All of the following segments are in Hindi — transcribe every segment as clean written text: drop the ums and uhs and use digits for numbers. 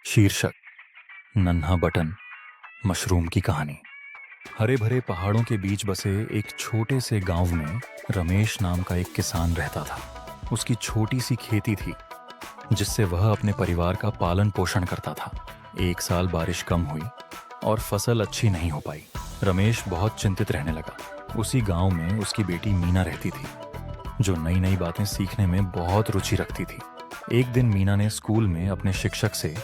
शीर्षक नन्हा बटन मशरूम की कहानी। हरे भरे पहाड़ों के बीच बसे एक छोटे से गांव में रमेश नाम का एक किसान रहता था। उसकी छोटी सी खेती थी जिससे वह अपने परिवार का पालन पोषण करता था। एक साल बारिश कम हुई और फसल अच्छी नहीं हो पाई। रमेश बहुत चिंतित रहने लगा। उसी गांव में उसकी बेटी मीना रहती थी जो नई नई बातें सीखने में बहुत रुचि रखती थी। एक दिन मीना ने स्कूल में अपने शिक्षक से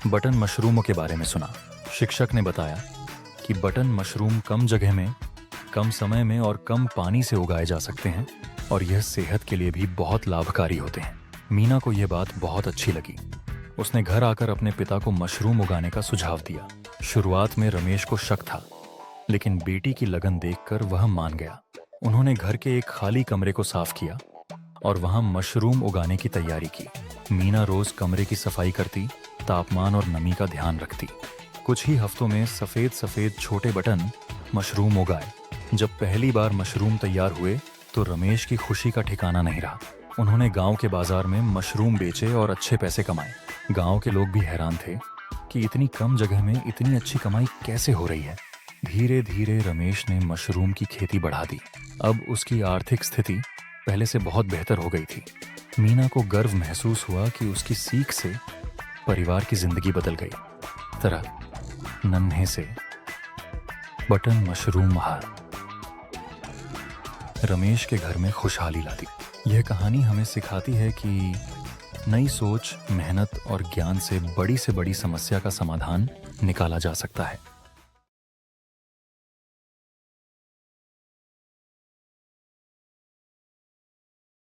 बटन मशरूमों के बारे में सुना। शिक्षक ने बताया कि बटन मशरूम कम जगह में, कम समय में और कम पानी से उगाए जा सकते हैं और यह सेहत के लिए भी बहुत लाभकारी होते हैं। मीना को यह बात बहुत अच्छी लगी। उसने घर आकर अपने पिता को मशरूम उगाने का सुझाव दिया। शुरुआत में रमेश को शक था, लेकिन बेटी की लगन देखकर वह मान गया। उन्होंने घर के एक खाली कमरे को साफ किया और वहां मशरूम उगाने की तैयारी की। मीना रोज कमरे की सफाई करती, तापमान और नमी का ध्यान रखती। कुछ ही हफ्तों में सफेद सफेद छोटे बटन मशरूम उगाए। जब पहली बार मशरूम तैयार हुए तो रमेश की खुशी का ठिकाना नहीं रहा। उन्होंने गांव के बाजार में मशरूम बेचे और अच्छे पैसे कमाए। गांव के लोग भी हैरान थे कि इतनी कम जगह में इतनी अच्छी कमाई कैसे हो रही है। धीरे धीरे रमेश ने मशरूम की खेती बढ़ा दी। अब उसकी आर्थिक स्थिति पहले से बहुत बेहतर हो गई थी। मीना को गर्व महसूस हुआ कि उसकी सीख से परिवार की जिंदगी बदल गई। तरह नन्हे से बटन मशरूम हार रमेश के घर में खुशहाली ला दी। यह कहानी हमें सिखाती है कि नई सोच, मेहनत और ज्ञान से बड़ी समस्या का समाधान निकाला जा सकता है।